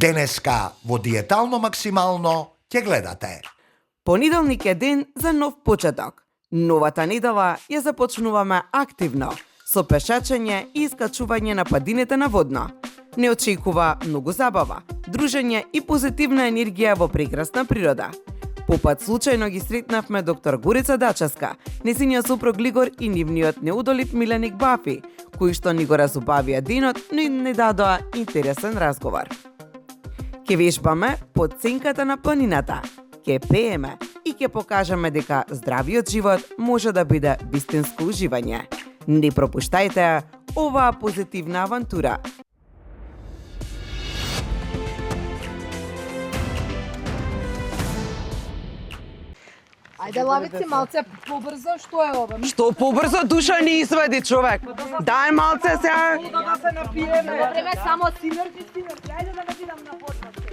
Денеска во Диетално максимално ќе гледате. Понеделник е ден за нов почеток. Новата недела ја започнуваме активно, со пешачење и искачување на падините на водно. Не очекува многу забава, дружење и позитивна енергија во прекрасна природа. Попат случајно ги сретнавме доктор Горица Дачевска, незиниот сопруг Глигор и нивниот неудолив миленик Бафи, кои што ни го разубавија денот, но и не дадоа интересен разговор. Ке вежбаме под сенката на планината, ке пееме и ке покажеме дека здравиот живот може да биде вистинско уживање. Не пропуштајте оваа позитивна авантура. Ајде лавици малце побрзо, што е ова? Што побрзо душа не извади човек. Дај малце сега. Да се напиеме. Време само синерджички, ајде да не бидам на подкаст.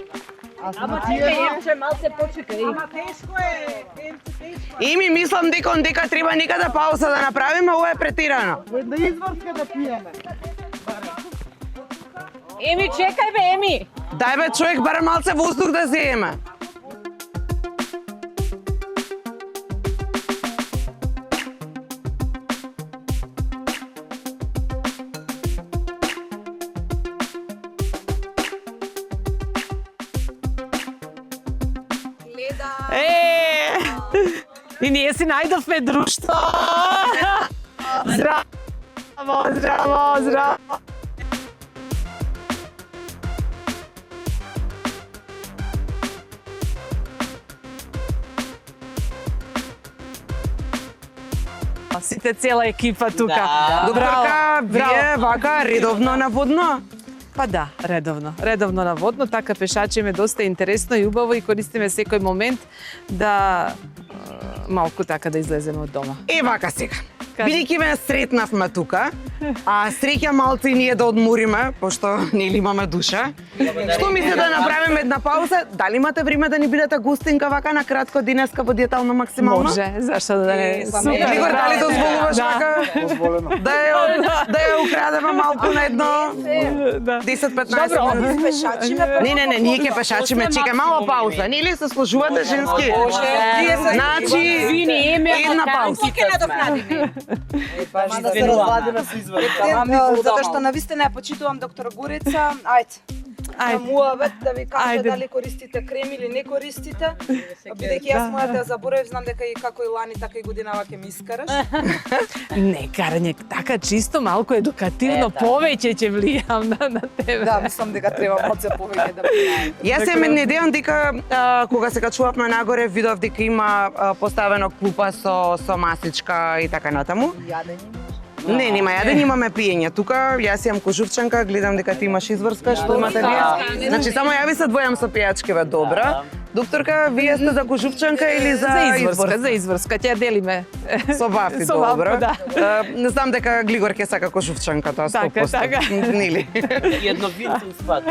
Ама ти емче малце почекај. Ама тешко е, емче тешко. Ими мислам дека треба некаде пауза да направиме, ова е претирано. Да изврска да пиеме. Еми чекај бе, Еми. Дај бе човек барем малце воздух да земе. И ние си најдовме друштво. Здраво, здраво, здраво. Сите цела екипа тука. Докторка, вие вака редовно на водно? Па да, редовно на водно, така пешачиме доста интересно и убаво и користиме секој момент да малку така да излеземе од дома. Вака сега. Бидејќи ме сретнавме тука, а среќа малце и ние да одмориме, пошто нели имаме душа. Што мислите да направиме една пауза? Дали имате време да ни бидете гостинка вака на кратко денеска во Диетално максимално? Може, зашто да не. Глигор, дали дозволуваш вака? Да ја украдеме малку на едно 10-15 минути. Не, ние ќе пешачиме. Чекај, мала пауза. Нели се сложувате женски? Значи, една пауза. Да се развадиме со изврска. Затоа што навистина ја почитувам доктор Горица. Ајде. Муабет да ви кажа дали користите крем или не користите. Бидејќи јас мојата ја заборавив, знам дека и како и лани, така и годинава ќе ми искараш. Не, Карање, така чисто малку едукативно, повеќе ќе влијам на тебе. Да, мислам дека треба малце повеќе да влијам. Јас се недејам дека кога се качувавме нагоре, видов дека има поставено клупа со масичка и така натаму. Не, нема јадење, имаме пиење. Тука јас имам кожувчанка, гледам дека ти имаш изврска, што имате вие? Значи само јави се двојам со пијачки, бе, добра. Докторка, вие сте за кожувчанка или за изврска? За изврска, ќе ја делиме. Со Бафи, добро. Не знам дека Глигор ќе сака кожувчанка, тоа 100%. Така. Нели? Едно винце спад.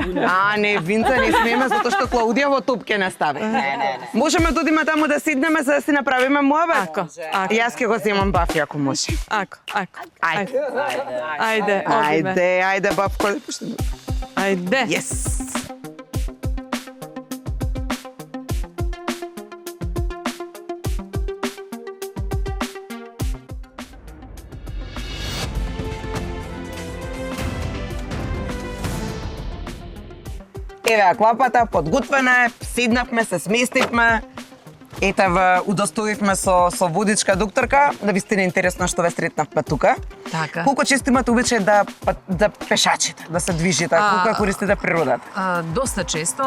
Не, винце не смееме, затоа што Клаудија во топ ќе не стави. Не. Можеме да одиме таму да седнеме за да си направиме муабет? Ако. Јас ќе го земам Бафи ако може. Ако. Ајде. Ајде, Ајде, бабко. Ајде. Yes. Еве клапата, подготвена е, седнавме, се сместивме. Ете ве удостоивме со водичка. Докторка, да ви стане интересно што ве сретнавме тука. Така. Колку често имате обичај да пешачите, да се движите, колку користите природата? Доста често.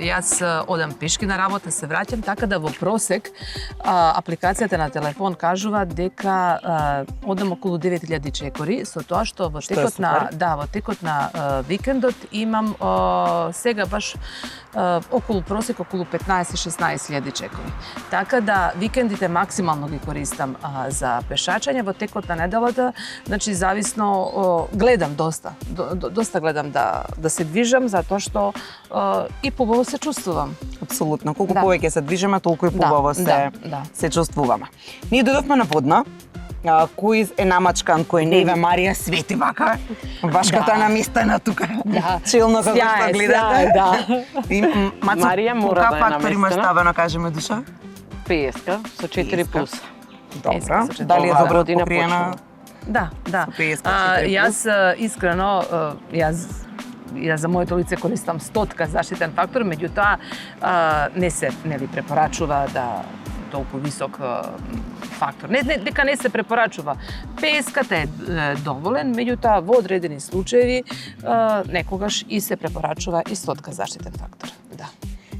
Јас одам пешки на работа, се враќам, така да во просек апликацијата на телефон кажува дека одам околу 9000 чекори, со тоа што во текот на викендот имам сега баш околу просек околу 15-16 чекори. Така да викендите максимално ги користам за пешачење, во текот на неделата, значи зависно гледам доста гледам да се движам затоа што и побаво се чувствувам. Апсолутно, колку повеќе се движиме, толку и побаво се чувствуваме. Ние дојдовме на водна. куиз е намачкан кој Неве Марија свети вака. Башката наместена тука. Да. Челно како што гледате. Да. И Мацо, Марија мора колка да е фактори имаш наместена. ставено, кажеме душа? Песка со 4 плюс. Добро. Со Дали е Оваа добро година покриена? Да, да. Со 50 4+. Јас искрено, јас за моето лице користам 100 заштитен фактор, меѓутоа не се препорачува да толку висок фактор. Не дека не се препорачува. 50 е доволен, меѓутоа во одредени случаи некогаш и се препорачува и 100 заштитен фактор. Да.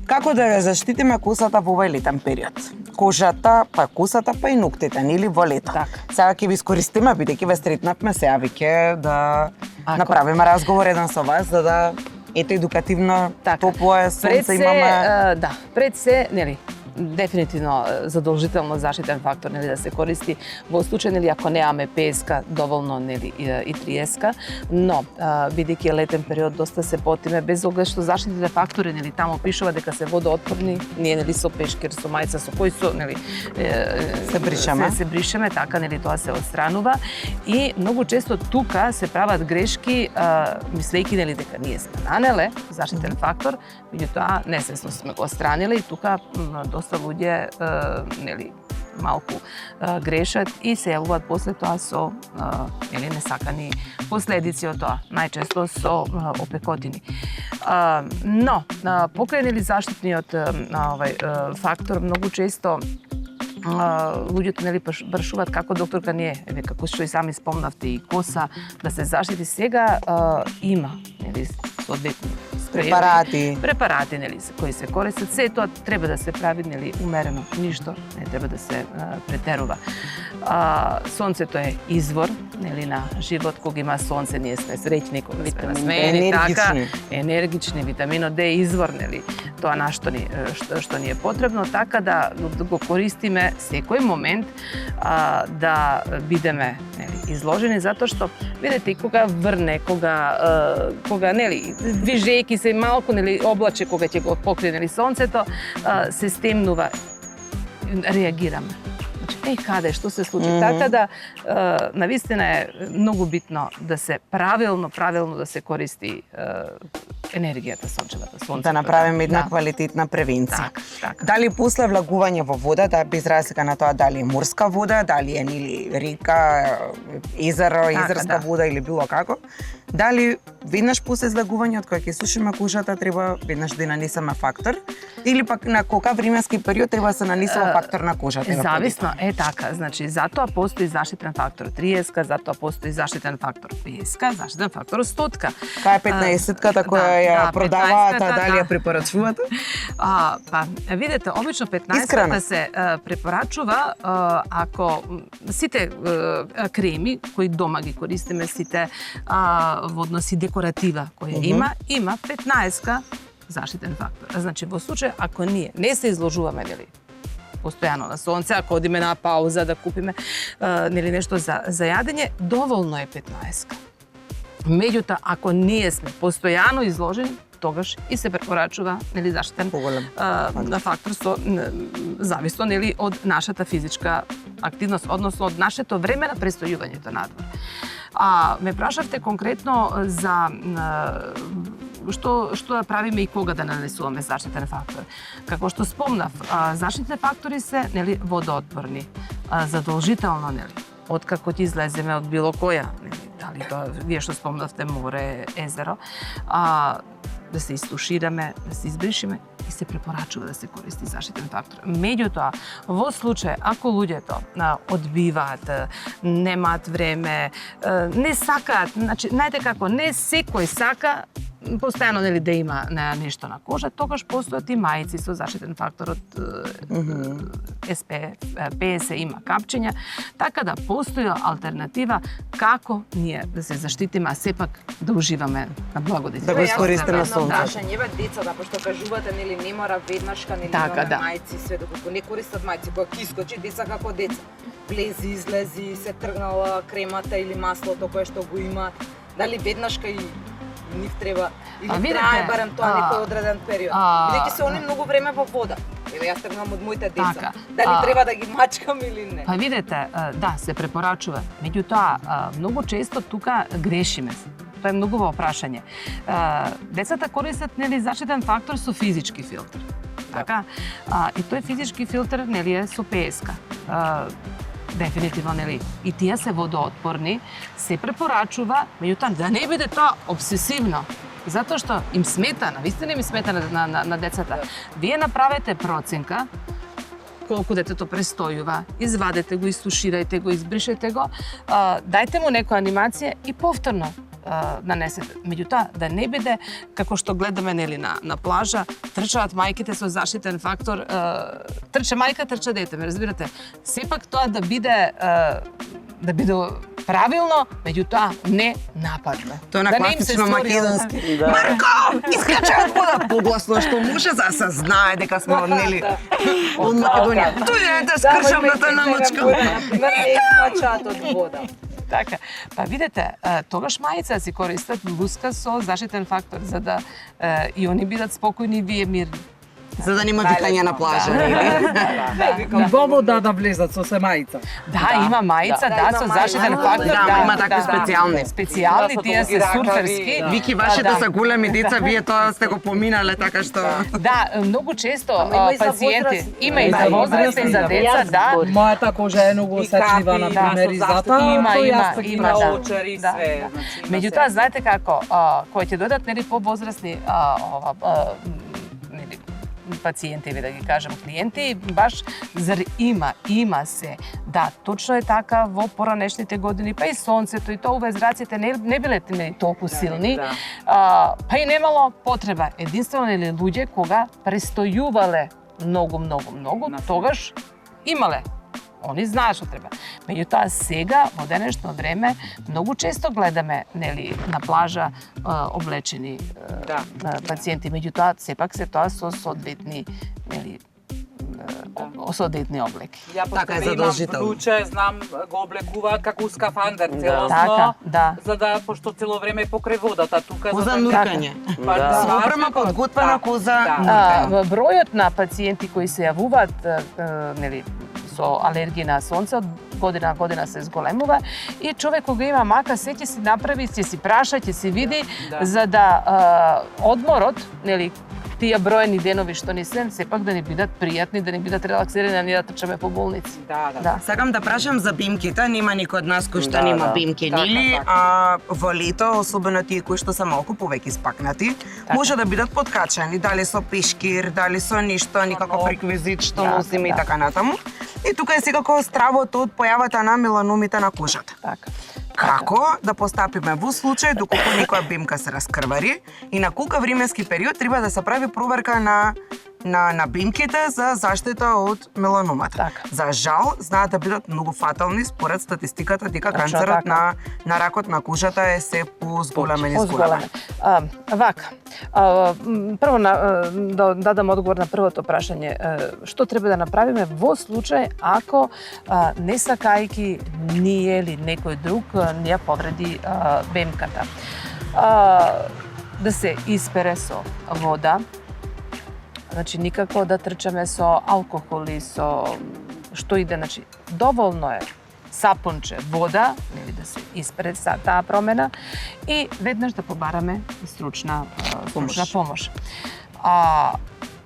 Како да ја заштитиме косата во овој летен период? Кожата, па косата, па и ноктите, нели во лето. Така. Сега ќе ви искористиме, бидејќи ве сретнавме сега веќе да направиме разговор еден со вас, за да ете едукативно, топло е, сонце имаме. Да, пред се, нели, дефинитивно задолжително заштитен фактор да се користи во случај ако немаме 50 доволно и 30, но бидејќи летен период доста се потиме без оглед што заштитните фактори таму пишува дека се водоотпорни, ние со пешкир, со мајца со кој се бришеме, така тоа се отстранува и многу често тука се прават грешки мислејќи дека ние сме нанеле заштитен фактор, меѓутоа несвесно сме го отстраниле и тука доста луѓе малку грешат и се јавуваат после тоа со несакани последици од тоа, најчесто со опекотини. Но покрај заштитниот фактор многу често луѓето прашуваат како докторка како што и сами спомнавте и коса да се заштити сега има соодветни препарати кои се користат, се тоа треба да се прави умерено, ништо не треба да се претерува. Сонцето е извор на живот, кога има сонце ние сме среќни, кога сме насмеени, така, енергични, витаминот Д е извор, тоа што ни е потребно, така да го користиме секој момент да бидеме изложени, затоа што видите кога врне, кога движејќи се малку облаче кога ќе го покрие сонцето, се стемнува, реагираме. Каде, што се случи? Така да, навистина е многу битно да се правилно да се користи енергијата сончевата, сонцето. Да направиме една квалитетна превенција. Така. Дали после влагување во вода, без разлика на тоа дали е морска вода, дали е река, езеро, езерска вода или било како, дали веднаш после излагувањето кога ќе сушиме кожата треба веднаш да нанесеме фактор или пак на колка временски период треба да се нанесува фактор на кожата? Зависно е така, значи затоа постои заштитен фактор 30, затоа постои заштитен фактор 50, заштитен фактор 100. Кај е 15-ката која ја продаваат, дали ја препорачувате? Па, видете, обично 15-ката се препорачува ако сите креми кои дома ги користиме, сите во односи декоратива која има 15 заштитен фактор. Значи во случај ако ние не се изложуваме постојано на сонце, ако одиме на пауза да купиме нешто за јадење, доволно е 15. Меѓутоа, ако ние сме постојано изложени, тогаш и се препорачува заштитен фактор со зависно од нашата физичка активност, односно од нашето време на престојувањето надвор. Ме прашавте конкретно за што да правиме и кога да нанесуваме заштитен фактор. Како што спомнав, заштитни фактори се водоотпорни, задолжително откако ќе излеземе од било која, дали тоа вие што спомнавте море, езеро, да се истушираме, да се избришиме и се препорачува да се користи заштитен фактор. Меѓутоа, во случај ако луѓето одбиваат, немаат време, не сакаат, значи знаете како, не секој сака постојано да има нешто на кожа, тогаш постојат и мајци со заштитен фактор од SPF 50, има капчиња, така да постои алтернатива како ние да се заштитиме, а сепак да уживаме на благодет. Да го искористиме сонце. Децата, пошто кажувате, не мора веднашка, мајци, све доколку не користат мајци, кога ќе искочи деца како деца. Влези, излези, се тргнала кремата или маслото кое што го има, дали веднашка и нив треба или трае барем тоа некој одреден период. Бидејќи се они многу време во вода. Еве јас тргнам од моите деца. Така. Дали треба да ги мачкам или не? Па видете, да, се препорачува. Меѓутоа, многу често тука грешиме. Тоа е многу прашање. Децата користат нели заштитен фактор со физички филтер. Така? И тој физички филтер нели е со ПСК. Дефинитивно нели и тие се водоотпорни, се препорачува, меѓутоа да не биде тоа обсесивно. Затоа што им смета, навистина им смета на децата. Вие направете проценка колку детето престојува, извадете го, истуширајте го, избришете го, дајте му некоја анимација и повторно нанесете. Меѓутоа, да не биде како што гледаме нели на плажа, трчаат мајките со заштитен фактор, трча мајка, трча дете, ме разбирате? Сепак тоа да биде правилно, меѓутоа не нападно. Тоа на класично македонски. Марко, искача од вода погласно што може за да се знае дека сме нели од Македонија. Тој е да скршам да те намачкам. Например, не искачаат од вода. Така, па видете, тогаш мајца си користат луска со заштитен фактор, за да и они бидат спокојни и вие мирни. За да нема викање на плажа. Во вода да влезат со семајца. Да, има мајца, да, со заштитен фактор. Да, има такви специјални. Специјални, тие се сурферски. Вики, вашите се големи деца, вие тоа сте го поминале, така што... Да, многу често Ама има и за пациенти, возрастни. има и за возрастни, и за деца, да. Мојата кожа е многу осетлива, на пример, и затоа Има, тој има, јас има, да. Очари Да. све. Меѓутоа, знаете како, кои ќе дојдат нели повозрастни нели пациенти, да ги кажам, клиенти, баш зар има се. Да, точно е така во поранешните години, па и сонцето и тоа увезраците не биле толку силни, па и немало потреба. Единствено нели луѓе кога престојувале многу, тогаш имале. Они знаат што треба. Меѓутоа сега, во денешно време, многу често гледаме нели на плажа облечени пациенти. Меѓутоа сепак се тоа со соодветни нели соодветни облеки. Ја Така е имам задолжително. внуче, знам, го облекуваат како скафандер Да. целосно, Така, да. за да, пошто цело време е покрај водата, тука Коза да нуркање. Да. Опрема подготвена коза Да. нуркање. Бројот на пациенти кои се јавуваат нели со алергија на сонце од година на година се зголемува и човек кога има мака се ќе си направи, ќе си праша, ќе си види за да одморот, нели тие броени денови што ни се, сепак да ни бидат пријатни, да ни бидат релаксирани, да ни да трчаме по болници. Да. Сакам да прашам за бимките, нема никој од нас кој што Да, нема да. бимки, Така, нели? така. Во лето, особено тие кои што се малку повеќе испакнати, може да бидат подкачани, дали со пешкир, дали со ништо, никаков реквизит што носиме и така натаму. И тука е секако стравото од појавата на меланомите на кожата. Така. Како да постапиме во случај доколку некоја бимка се раскрвари и на колку временски период треба да се прави проверка на бимките за заштита од меланомата. Така. За жал, знаат да бидат многу фатални според статистиката дека Точно канцерот така. на ракот на кожата е се позголемен и зголемен. Вака, прво да дадам одговор на првото прашање. Што треба да направиме во случај ако не сакајки ние или некој друг ни ја повреди бемката? Да се испере со вода, значи никако да трчаме со алкохоли, со што иде, значи доволно е сапунче вода, нели да се испере таа промена и веднаш да побараме стручна помош.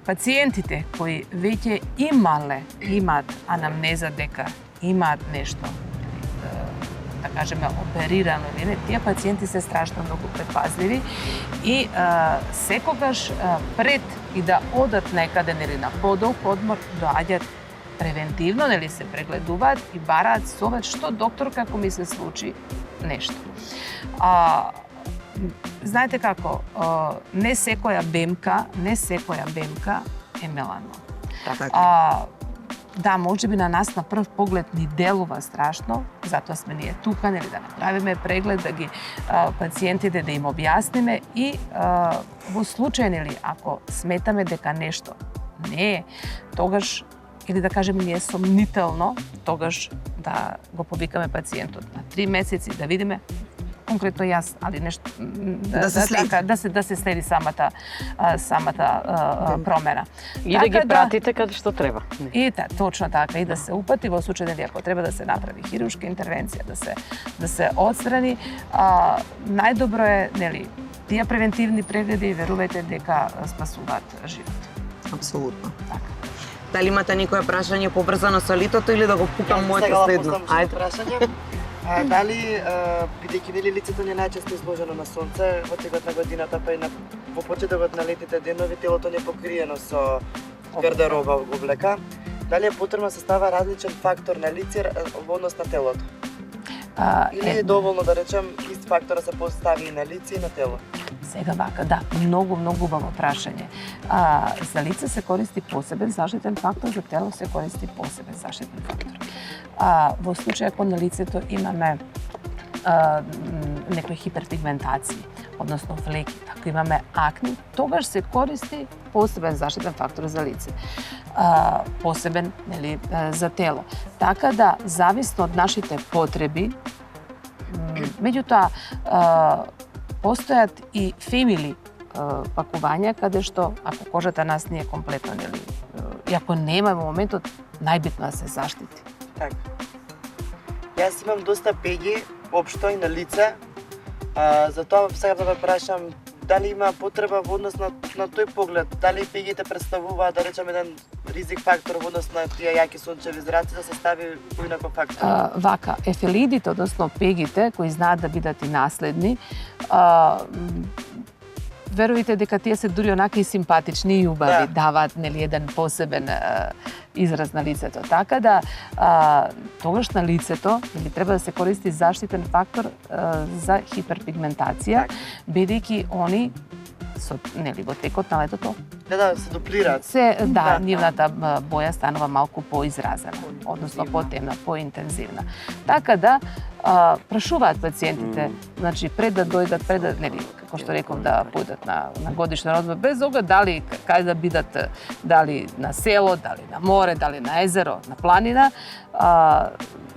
Пациентите кои веќе имаат анамнеза дека имаат нешто, да кажеме оперирано или не, тие пациенти се страшно многу предпазливи и секогаш пред и да одат некаде нели на подолг одмор доаѓаат превентивно, нели се прегледуваат и бараат совет што доктор како ми се случи нешто. Знаете како, не секоја бемка е меланом. Да, може би на нас на прв поглед ни делува страшно, затоа сме ние тука, нели да направиме преглед, да ги пациентите да им објасниме и во случај нели ако сметаме дека нешто не е, тогаш или да кажеме ние сомнително, тогаш да го повикаме пациентот на 3 месеци да видиме конкретно јас, али нешто Да се следи. да се следи самата промена. И да ги пратите каде што треба. И точно така, и да се упати во случај дали ако треба да се направи хируршка интервенција, да се отстрани, најдобро е, нели, тие превентивни прегледи, верувајте дека спасуваат живот. Апсолутно. Така. Дали имате некое прашање поврзано со летото или да го пукам моето следно? Ајде прашање. Дали бидејќи нели лицето ни е најчесто изложено на сонце во текот на годината, па и во почетокот на летните денови телото не е покриено со гардероба облека, дали е потребно да се става различен фактор на лице во однос на телото? Или е доволно да речем ист фактор да се постави и на лице и на тело? Сега вака, да, многу убаво прашање. За лице се користи посебен заштитен фактор, за тело се користи посебен заштитен фактор. Во случај ако на лицето имаме некои хиперпигментации, односно влеки, ако имаме акни, тогаш се користи посебен заштитен фактор за лице. Посебен, нели, за тело. Така да, зависно од нашите потреби, меѓутоа, постојат и фемили пакувања каде што ако кожата нас не е комплетно, нели, и ако нема во моментот, најбитно да се заштити. Така. Јас имам доста пеги, општо и на лице. Затоа сега да ве прашам дали има потреба во однос на тој поглед, дали пегите представуваат, да речем, еден ризик фактор во однос на тие јаки сончеви зраци, да се стави поинаков фактор? Вака, ефелидите, односно пегите, кои знаат да бидат и наследни, верувате дека тие се дури онака и симпатични и убави, даваат, нели, еден посебен израз на лицето. Така да, тогаш на лицето, нели, треба да се користи заштитен фактор за хиперпигментација, бидејќи они нели, во текот на летото се дуплираат. Нивната боја станува малку поизразена, односно потемна, поинтензивна. Така да, прашуваат пациентите, значи пред да дојдат, нели, како што реков, да појдат на годишна родба, без оглед дали кај да бидат, дали на село, дали на море, дали на езеро, на планина,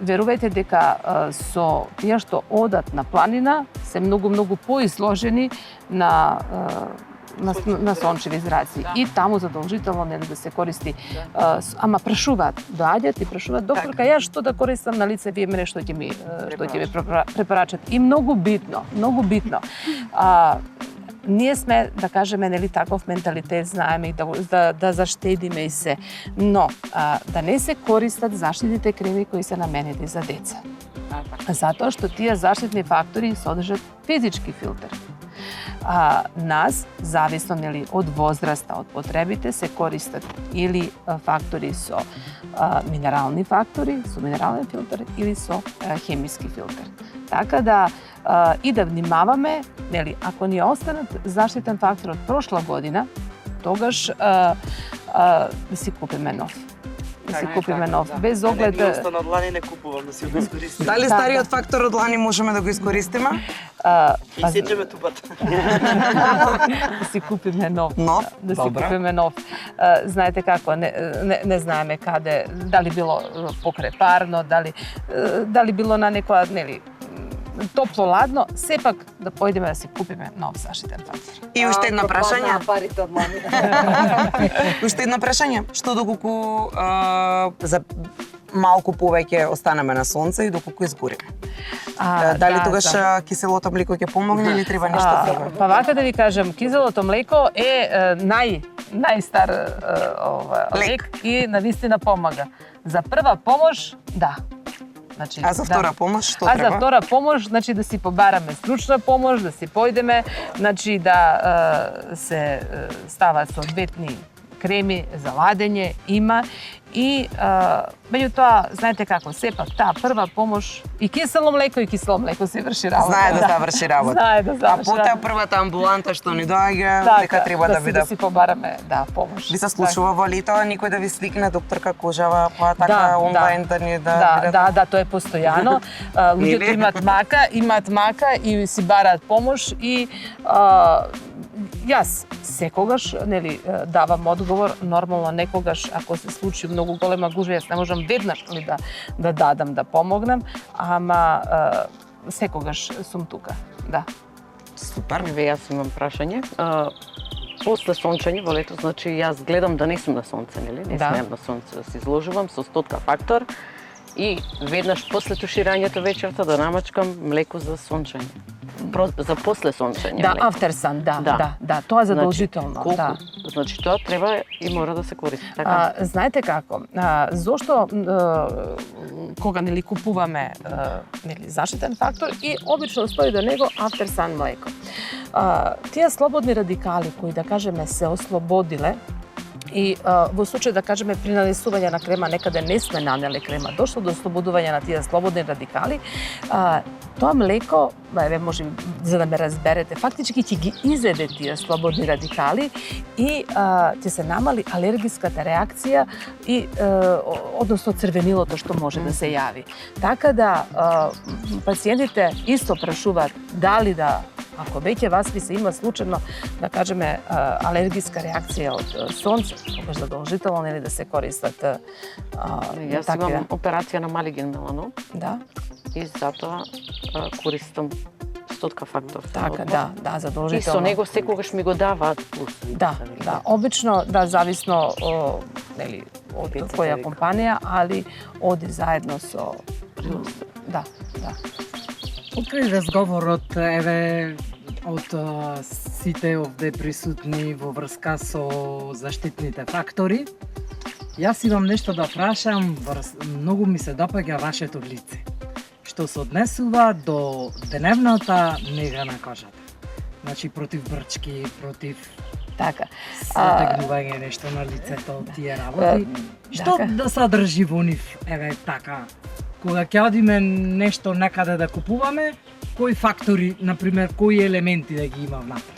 верувајте дека со тие што одат на планина се многу поизложени на сончеви зраци. И таму задолжително, нели, да се користи. Ама прашуваат, доаѓаат и прашуваат, докторка, јас што да користам на лице, вие мене што ќе ми препорачат. И многу битно. Ние сме, да кажеме, нели, таков менталитет, знаеме и да заштедиме и се. Но, да не се користат заштитните креми кои се наменети за деца. Затоа што тие заштитни фактори содржат физички филтер. Нас, зависно, нели, од возраста, од потребите, се користат или фактори со минерални фактори, со минерален филтер, или со хемиски филтер. Така да и да внимаваме, нели, ако ни останат заштитен фактор од прошла година, тогаш да си купиме нов. Без оглед... Не ми остана од лани, не купувам, да си го искористим. Дали стариот фактор од лани можеме да го искористиме? И сечеме тупата. Да си купиме нов. Да си Добра. купиме нов. Знаете како, не знаеме каде, дали било покрепарно, дали било на некоја, нели, топло-ладно, сепак да појдеме да си купиме нов заштитен фактор. И уште едно прашање. Парите од лани. Уште едно прашање. Што доколку за малку повеќе останеме на сонце и доколку изгориме? Дали тогаш киселото млеко ќе помогне или треба нешто друго? Па вака да ви кажам, киселото млеко е најстар лек и навистина помага. За прва помош, да. Значи, А за втора помош што А треба? за втора помош, значи да си побараме стручна помош, да си појдеме, значи да се ставаат соодветни креми за ладење, има и меѓутоа, знаете како, сепак таа прва помош и кисело млеко се врши работа. Знае да заврши работа. Знае да заврши. А потоа првата амбуланта што ни доаѓа, дека треба да биде. Да си побараме, помош. Ви се случува во лето никој да ви свикне докторка кожава, па така онлайн да ни Да, тоа е постојано. Луѓето имаат мака и си бараат помош и јас секогаш, нели, давам одговор, нормално некогаш ако се случи многу голема гужва, јас не можам веднаш да дадам да помогнам, ама секогаш сум тука. Да. Супер. Еве јас имам прашање. После сончење во лето, значи јас гледам да не сум на сонце, нели? Не Да. смеам на сонце да се изложувам со 100 фактор и веднаш после туширањето вечерта да намачкам млеко за сончење. За после сончење. Да, млеко. after sun, да, Да. да, да, тоа е задолжително. Значи, колку? Да. Значи тоа треба и мора да се користи, така? Знаете како? Зошто кога нели купуваме нели заштитен фактор и обично стои до него after sun млеко. Тие слободни радикали кои да кажеме се ослободиле и во случај да кажеме при нанесување на крема некаде не сме нанеле крема, дошло до ослободување на тие слободни радикали, тоа млеко, еве може за да ме разберете, фактички ќе ги изеде тие слободни радикали и ќе се намали алергиската реакција и односно црвенилото што може да се јави. Така да пациентите исто прашуваат дали да ако веќе вас ви се има случајно, да кажеме, алергиска реакција од сонце, тогаш задолжително нели да се користат Јас имам операција на малиген меланом Да, и затоа користам 100 фактор. така, да, И задолжително. со него секогаш ми го даваат плюс. Да, да, обично, да, зависно нели, од која компанија, али оди заедно со... Да, да. Покрај разговорот, еве, од сите овде присутни во врска со заштитните фактори, јас имам нешто да прашам, многу ми се допаѓа вашето лице, што се однесува до дневната нега на кожата. Значи, против брчки, против Така. затегнување нешто на лицето, тие работи. Што така. да содржи во нив, еве, така, кога ќе одиме нешто некаде да купуваме, кои фактори, например, кои елементи да ги има внатре?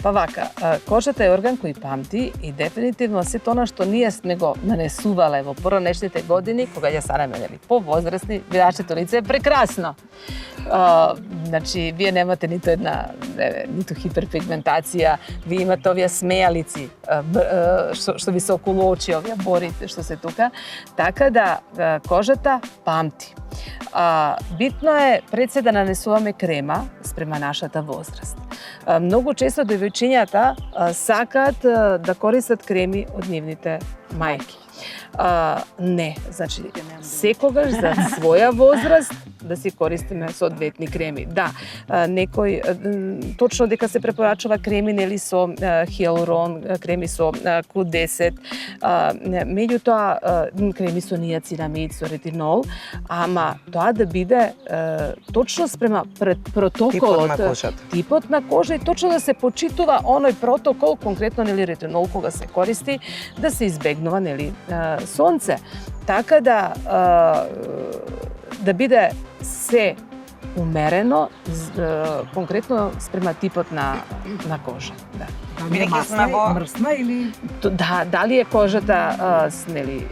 Па вака, кожата е орган кој памти и дефинитивно сето она што ние сме го нанесувале во поранешните години, кога ја станеме нели повозрасни, вашето лице е прекрасно. Значи, вие немате ниту една, ниту хиперпигментација, вие имате овие смејалици, што ви се околу очи, овие бори што се тука, така да кожата памти. Битно е пред се да нанесуваме крема спрема нашата возраст. Многу често девојчињата сакаат да користат креми од нивните мајки. Не, значи секогаш за своја возраст да си користиме соодветни креми. Да, некој точно дека се препорачува креми нели со хиалурон, креми со Q10, меѓутоа креми со ниацинамид, со ретинол, ама тоа да биде точно спрема протоколот, типот на кожа и точно да се почитува оној протокол, конкретно нели ретинол кога се користи, да се избегнува нели сонце. Така да биде се умерено, конкретно спрема типот на кожа. Да. Бидејќи сме во мрсна или Да, дали е кожата нели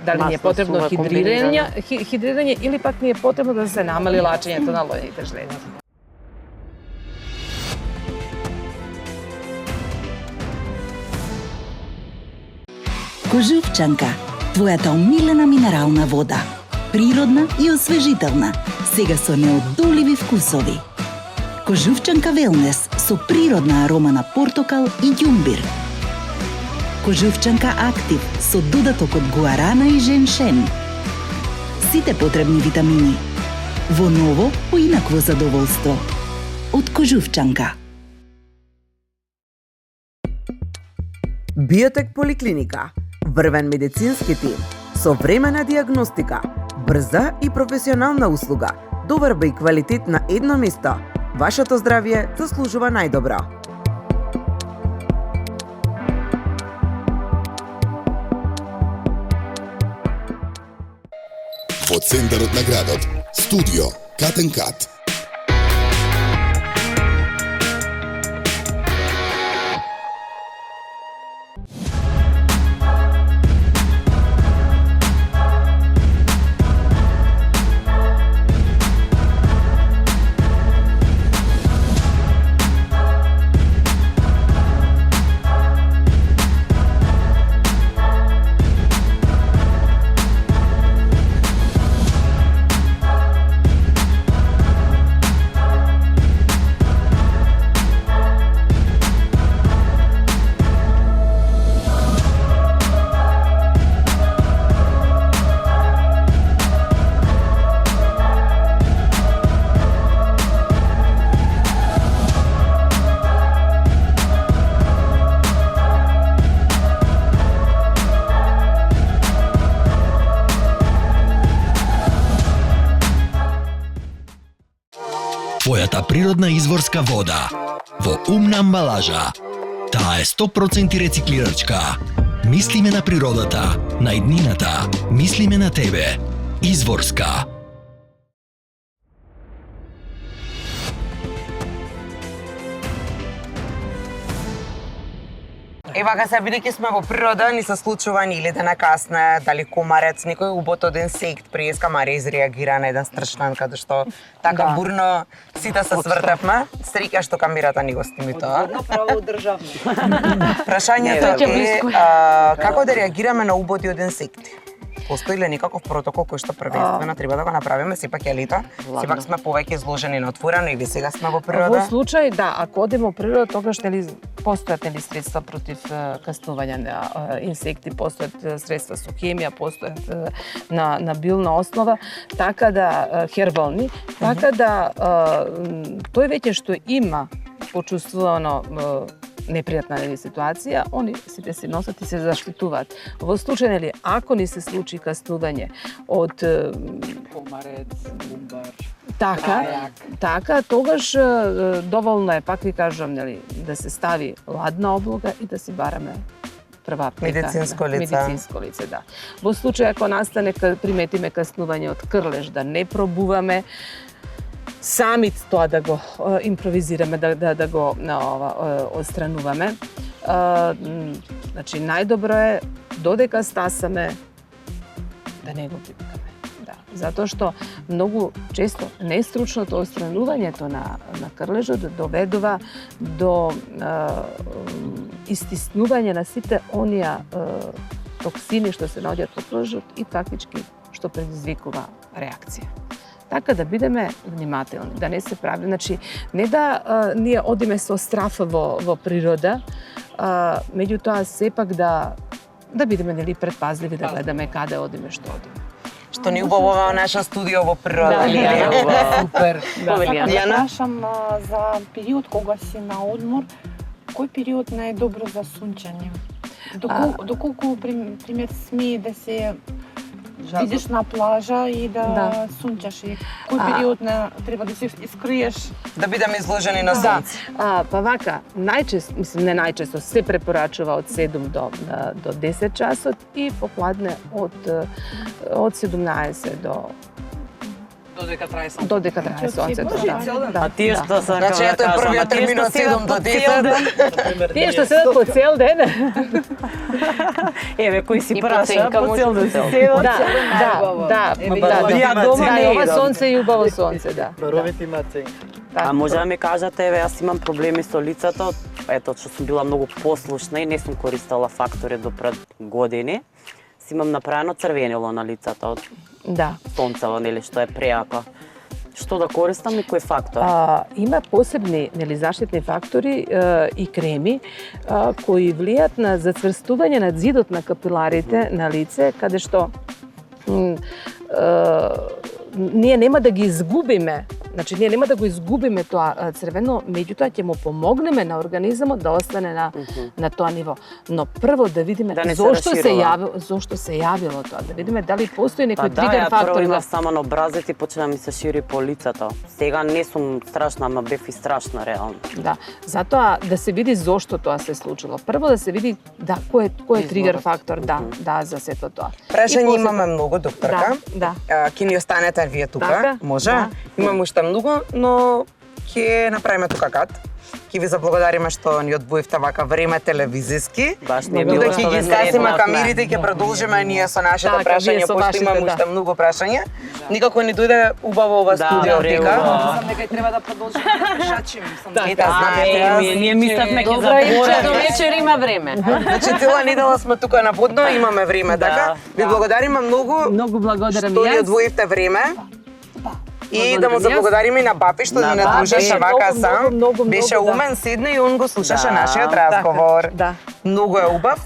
дали ни е Масна, потребно сува, хидрирање или пак ни е потребно да се намали лачењето на лојните жлези. Кожувчанка, твојата омилена минерална вода. Природна и освежителна, сега со неодоливи вкусови. Кожувчанка Велнес со природна арома на портокал и ѓумбир. Кожувчанка Актив со додаток од гуарана и женшен. Сите потребни витамини. Во ново, поинакво задоволство. Од Кожувчанка. Биотек Поликлиника. Врвен медицински тим. Современа диагностика. Брза и професионална услуга. Доверба и квалитет на едно место. Вашето здравје заслужува најдобро. Во центарот на градот, студио Кат & Кат. твојата природна изворска вода во умна амбалажа. Таа е 100% рециклирачка. Мислиме на природата, на иднината, мислиме на тебе. Изворска. Ева се бидејќи сме во природа, ни се случува или да накасне, дали комарец, некој убот од инсект, приеска Марија изреагира на еден стрчнан каде што така бурно сите се свртевме. Среќа што камерата ни го сними тоа. Одно право државно. Прашањето е како да реагираме на уботи од инсекти? Постои ли некаков протокол кој што првенствено треба да го направиме, сепак е лето, сепак сме повеќе изложени на отворено и ви сега сме во природа. Во случај, да, ако одиме во природа, тогаш постојат средства против каснување на инсекти, постојат средства со хемија, постојат на билна основа, така да хербални, така да тој веќе што има почувствувано непријатна ситуација, они сите се носат и се заштитуваат. Во случај, ако ни се случи каснување од комарец, бумбар, така, тогаш доволно е, пак ви кажам, да се стави ладна облога и да си бараме прва аптека. Медицинско лице, да. Во случај, ако настане, приметиме каснување од крлеж, да не пробуваме сами тоа да го импровизираме, да го отстрануваме. Значи, најдобро е, додека стасаме, да не го пипкаме. Да. Затоа што многу често нестручното отстранувањето на крлежот доведува до истиснување на сите оние токсини што се наоѓаат во крлежот и фактички што предизвикува реакција. Така да бидеме внимателни, да не се прави, значи не да ние одиме со страф во природа, меѓутоа сепак да бидеме предпазливи, да гледаме каде одиме, што одиме. Што ни убаво во наша студио во природа. Супер. Ја прашам за период кога си на одмор, кој период најдобро за сунчање? Доколку пример смее да се идеш на плажа и да сунчаш, кој период треба да се искриеш? Да бидеме изложени на сонце. Па вака, најчесто, мислам не најчесто, се препорачува од 7 до 10 часот и попладне од 17 додека трае сонцето. А тие што се значи ето е првиот термин од 7 до 10. Тие што седат по цел ден. Еве кој си праша по цел ден. Да. Ова сонце и убаво сонце, да. Баровите имаат ценка. А може да ми кажете, еве јас имам проблеми со лицето, ето што сум била многу послушна и не сум користела фактори до пред години. Си имам направено црвенило на лицето од сонцево, што е преако. Што да користам и кој фактор? Има посебни заштитни фактори и креми кои влијат на зацврстување на зидот на капиларите на лице, каде што ние нема да ги изгубиме, значи ние нема да го изгубиме тоа црвено, меѓутоа ќе му помогнеме на организмот да остане на тоа ниво. Но прво да видиме зошто се јавило тоа, да видиме дали постои некој тригер фактор. Прво имав само на образец и почна ми се шири по лицето. Сега не сум страшна, ама бев и страшна реално. Да, затоа да се види зошто тоа се случило. Прво да се види кој е тригер фактор, за сето тоа. Прашање имаме многу, докторка. Ќе ни останете вие тука, може? Имам уште многу, но ќе направиме тука кат. Ќе ви заблагодариме што ни одвоивте вака време телевизиски. Додека ќе ги скасиме камерите и ќе продолжиме ние со нашите прашања, пошто имам уште многу прашања. Никако ни дојде убаво ова студио дека. Мислам дека треба да продолжиме да пишачиме. Ние мислевме ќе затвориме. До вечер има време. Значи цела недела сме тука на Водно, имаме време, така? Ви благодариме многу. Многу благодарам што ни одвоивте време. И да му заблагодариме и на Бапи што ни надружеше вака сам. Беше умен, седна и он го слушаше нашиот разговор. Многу е убав.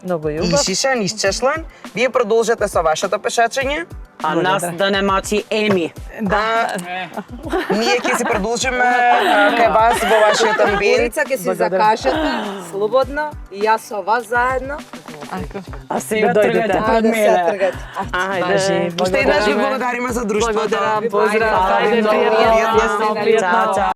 Многу е убав. Ишишан, исчешлан. Вие продолжете со вашето пешачење. А нас да не мачи Еми. Ние ќе си продолжиме кај вас во вашиот амбиент. Ќе си закажете слободно и јас со вас заедно. А сега тргате пред мене. Ајде. Уште еднаш ви благодариме за друштвото. Поздрав. Ајде, пријатно.